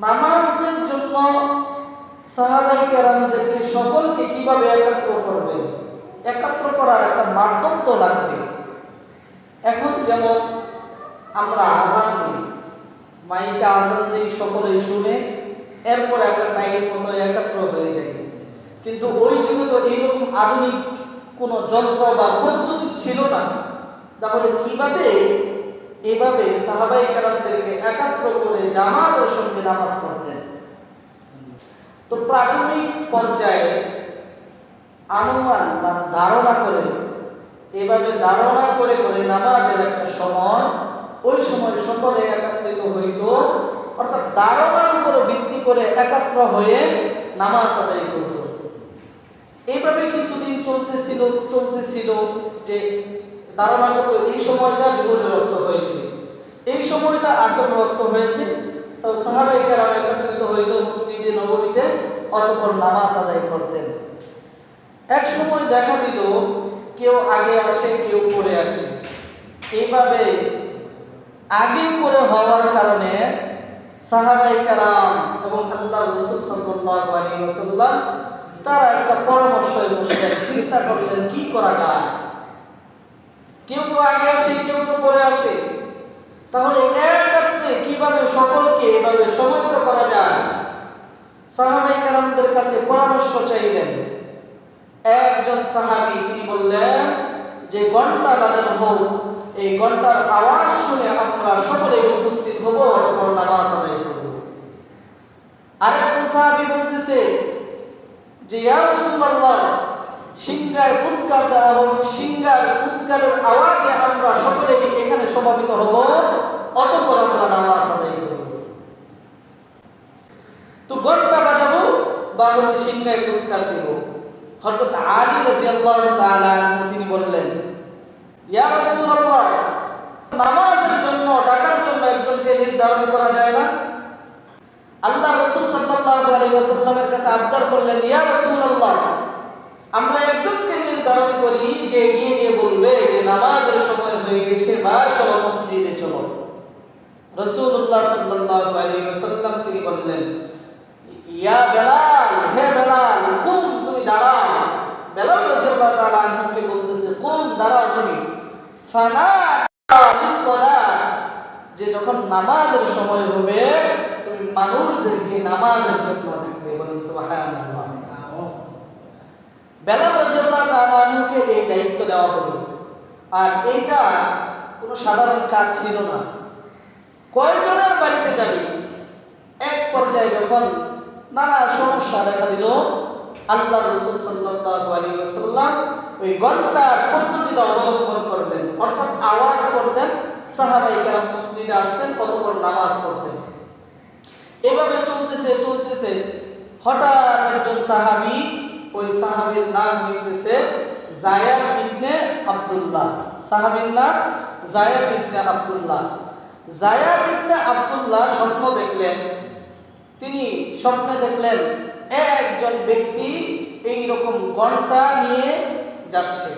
নামাজের জন্য সাহাবায়ে কেরামদেরকে সকলকে কিভাবে একত্র করবেন, একত্র করার একটা মাধ্যম তো লাগবে। এখন যেমন আমরা আজান দিই, মাইকে আজান দিই, সকলেই শুনে, এরপরে আমরা টাইম মতো একত্র হয়ে যাই। কিন্তু ওই যুগে তো এইরকম আধুনিক কোনো যন্ত্র বা পদ্ধতি ছিল না। তাহলে কিভাবে এভাবে সাহাবায়ে কেরামদেরকে একত্র করে জামাতের সঙ্গে নামাজ পড়তেন? তো প্রাথমিক পর্যায়ে অনুমান মানে ধারণা করে, এভাবে ধারণা করে করে নামাজের একটা সময়, ওই সময় সকলে একত্রিত হইত, অর্থাৎ ধারণার উপর ভিত্তি করে একত্র হয়ে নামাজ আদায় করত। এইভাবে কিছুদিন চলতেছিল যে ধারণা করতো এই সময়টা জোহরের রক্ত হয়েছে, এই সময়টা আসরের রক্ত হয়েছে। তো সাহাবায়ে কেরাম একত্রিত হইত মসজিদে নববীতে, অতঃপর নামাজ আদায় করতেন। এক সময় দেখা দিল কেউ আগে আসে, কেউ পরে আসে। এইভাবে আগে পরে হওয়ার কারণে সাহাবায়ে কেরাম এবং আল্লাহর রাসূল সাল্লাল্লাহু আলাইহি ওয়াসাল্লাম তারা একটা পরামর্শে বসলেন, চিন্তা করলেন কি করা যায়। কেউ তো আগে আসে, কেউ তো পরে আসে, তাহলে একত্রে কিভাবে সকলকে এভাবে সমবেত করা যায়। সাহাবায়ে কেরামদের কাছে পরামর্শ চাইলেন। একজন সাহাবী তিনি বললেন যে ঘন্টা বাজানো হোক, এই ঘন্টার আওয়াজ শুনে আমরা সকলেই উপস্থিত হব, অতঃপর নামাজ আদায় করব। আরেকজন সাহাবী বলতেছে যে ইয়া রাসূলুল্লাহ, সিংহায় ফুৎকার দেওয়া হোক, সিংহার ফুৎকারের আওয়াজে আমরা সকলেই এখানে সমবেত হব, অতঃপর আমরা নামাজ আদায় করব। তো ঘন্টা বাজাবো বা সিংহায় ফুৎকার দেব। হযরত আলী রাদিয়াল্লাহু তাআলা আনহু তিনি বললেন, ইয়া রাসূলুল্লাহ, নামাজের জন্য ডাকার জন্য একজনকে নির্ধারণ করা যায় না? আল্লাহ রাসূল সাল্লাল্লাহু আলাইহি ওয়াসাল্লামের কাছে আবদার করলেন, ইয়া রাসূলুল্লাহ, আমরা একজনকে নির্ধারণ করি যে গিয়ে বলবে যে নামাজের সময় হয়ে গেছে, ভাই চলো মসজিদে চলো। রাসূলুল্লাহ সাল্লাল্লাহু আলাইহি ওয়াসাল্লাম তিনি বললেন, ইয়া বেলাল, হে বেলাল, কুম, তুমি দাঁড়াও। বেলাল রাদিয়াল্লাহু তাআলা আনহুকে বলতেছে, কুম, দাঁড়াও তুমি। ফানাদা লিস-সালাত, যে যখন নামাজের সময় হবে তুমি মানুষদেরকে নামাজের জন্য ডাকবে। বলেন সুবহানাল্লাহ। বেলাল রাদিয়াল্লাহু তাআলা আনহুকে এই দায়িত্ব দেওয়া হলো। আর এইটা কোনো সাধারণ কাজ ছিল না। কয়জনের বাড়িতে যাবে? এক পর্যায়ে যখন নানা সমস্যা দেখা দিল, আল্লাহর রাসূল সাল্লাল্লাহু আলাইহি ওয়াসাল্লাম ওই ঘন্টার পদ্ধতিটা অবলম্বন করলেন, অর্থাৎ আওয়াজ করতেন, সাহাবায়ে কেরাম মসজিদে আসতেন, অতঃপর নামাজ পড়তেন। এভাবে চলতেছে হঠাৎ একজন সাহাবী, ওই সাহাবীর নাম হইতেছে যায়েদ ইবনে আব্দুল্লাহ। সাহাবীর নাম যায়েদ ইবনে আব্দুল্লাহ। যায়েদ ইবনে আব্দুল্লাহ স্বপ্ন দেখলেন। তিনি স্বপ্নে দেখলেন একজন ব্যক্তি এইরকম ঘন্টা নিয়ে যাচ্ছে,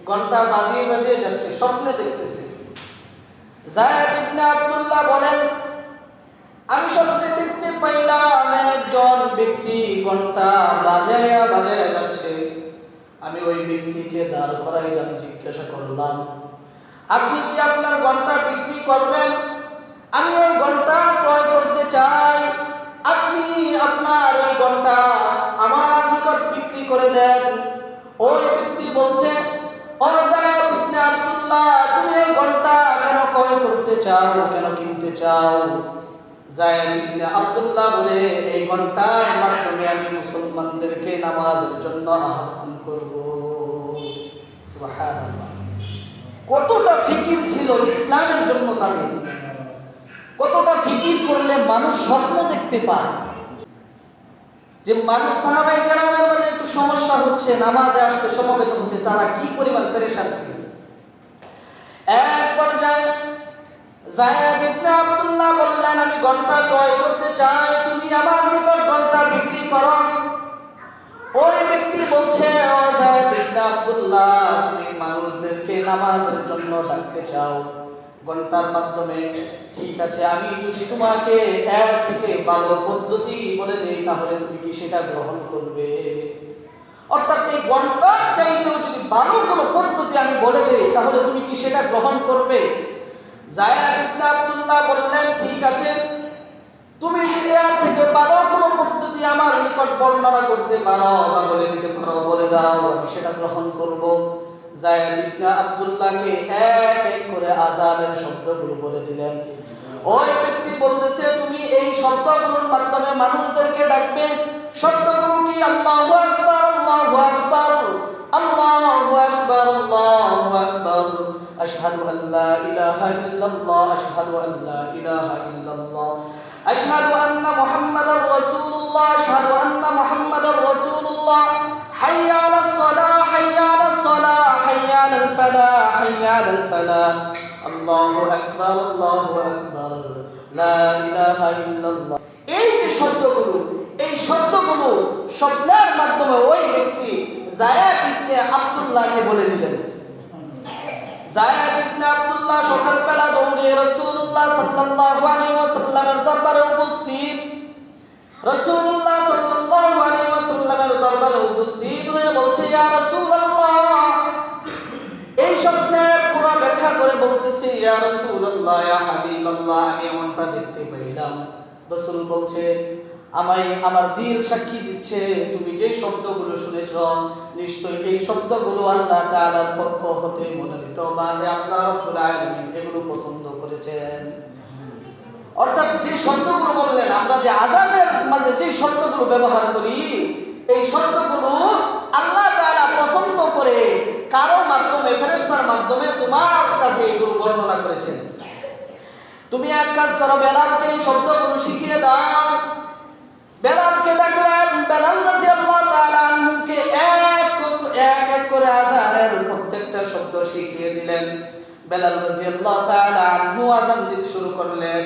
ঘন্টা বাজিয়ে বাজিয়ে যাচ্ছে, স্বপ্নে দেখতেছে। যায়েদ ইবনে আব্দুল্লাহ বলেন, আমি স্বপ্নে দেখতে পাইলাম একজন ব্যক্তি ঘন্টা বাজায়া বাজায়া যাচ্ছে। আমি ওই ব্যক্তিকে দাঁড় করাইলাম, জিজ্ঞাসা করলাম, আপনি কি আপনার ঘন্টা বিক্রি করবেন? আমি এই ঘন্টা ক্রয় করতে চাই, আপনি আপনার এই ঘন্টা আমার নিকট বিক্রি করে দেন। ওই ব্যক্তি বলছে, ও যায়েদ ইবনে আব্দুল্লাহ, তুমি এই ঘন্টা কেন ক্রয় করতে চাও, কেন কিনতে চাও? যায়েদ ইবনে আব্দুল্লাহ বলে, এই ঘন্টার মাধ্যমে আমি মুসলমানদেরকে নামাজের জন্য আহ্বান করব। সুবহানাল্লাহ। কতটা ফিকির ছিল ইসলামের জন্য তাদের, কতটা ফিকির করলে মানুষ স্বপ্ন দেখতে পায়। যে মানুষ সাহাবায়ে কেরামের মাঝে একটু সমস্যা হচ্ছে নামাজে আসতে, সমবেত হতে, তারা কি পরিমাণ পেরেশান ছিল। এক পর্যায়ে যায়েদ ইবনে আব্দুল্লাহ বললেন, আমি ঘন্টা ক্রয় করতে চাই, তুমি আমার নিকট ঘন্টা বিক্রি করো। ওই ব্যক্তি বলছে, ও যায়েদ ইবনে আব্দুল্লাহ, তুমি মানুষদেরকে নামাজের জন্য ডাকতে চাও, ঘন্টার মাধ্যমে। ঠিক আছে, আমি যদি তোমাকে এর থেকে ভালো পদ্ধতি বলে দেই তাহলে তুমি কি সেটা গ্রহণ করবে? অর্থাৎ এই ঘন্টার চাইতেও যদি ভালো কোনো পদ্ধতি আমি বলে দেই তাহলে তুমি কি সেটা গ্রহণ করবে? যায়েদ ইবনে আব্দুল্লাহ বললেন, ঠিক আছে, তুমি যদি এর থেকে ভালো কোনো পদ্ধতি আমার নিকট বর্ণনা করতে পারো বা বলে দিতে পারো, বলে দাও, আমি সেটা গ্রহণ করব। যায়েদ ইবনে আব্দুল্লাহকে এক এক করে আযানের শব্দগুলো বলে দিলেন। ওই ব্যক্তি বলতেছে, তুমি এই শব্দগুলোর মাধ্যমে মানুষদেরকে ডাকবে। শব্দগুলো কি? আল্লাহু আকবার, আল্লাহু আকবার, আল্লাহু আকবার, আল্লাহু আকবার, আশহাদু আল্লা ইলাহা ইল্লাল্লাহ, আশহাদু আল্লা ইলাহা ইল্লাল্লাহ, আশহাদু আন্না মুহাম্মাদার রাসূলুল্লাহ, আশহাদু আন্না মুহাম্মাদার রাসূলুল্লাহ, হাইয়া আলাস সালাহ, হাইয়া আলাস সালাহ, হাইয়া আলাল ফালাহ, হাইয়া আলাল ফালাহ, আল্লাহু আকবার, আল্লাহু আকবার, লা ইলাহা ইল্লাল্লাহ। এই যে শব্দগুলো, এই শব্দগুলো শব্দের মাধ্যমে ওই ব্যক্তি যায়েদ ইবনে আব্দুল্লাহকে বলে দিলেন। যায়েদ ইবনে আব্দুল্লাহ সকালবেলা দৌড়ে রাসূলুল্লাহ সাল্লাল্লাহু আলাইহি ওয়াসাল্লামের দরবারে উপস্থিত। রাসূলুল্লাহ সাল্লাল্লাহু আলাইহি ওয়াসাল্লামের দরবারে উপস্থিত হয়ে বলছে, ইয়া রাসূলুল্লাহ, এই স্বপ্নের পুরো ব্যাখ্যা করে বলতেছে, ইয়া রাসূলুল্লাহ, ইয়া হাবিবাল্লাহ, আমি এমনটা দেখতে পেলাম। রাসূল বলছে, আমার দিল সাক্ষী দিচ্ছে, তুমি যে শব্দগুলো শুনেছ নিশ্চয়ই এই শব্দগুলো আল্লাহ তাআলার পক্ষ হতে মনোনীত বা আল্লাহ রাব্বুল আলামিন এগুলো পছন্দ করেছেন। অর্থাৎ যে শব্দগুলো বললেন, আমরা যে আযানের মাঝে যে শব্দগুলো ব্যবহার করি, এই শব্দগুলো আল্লাহ তাআলা পছন্দ করে কারো মাধ্যমে, ফেরেশতার মাধ্যমে তোমার কাছে এগুলো বর্ণনা করেছেন। তুমি এক কাজ করো, বেলালকে এই শব্দগুলো শিখিয়ে দাও। বেলালকে ডাকলেন। বেলাল রাদিয়াল্লাহু তাআলা আনহুকে এক এক করে আযানের প্রত্যেকটা শব্দ শিখিয়ে দিলেন। বেলাল রাদিয়াল্লাহু তাআলা আনহু আযান দিতে শুরু করলেন।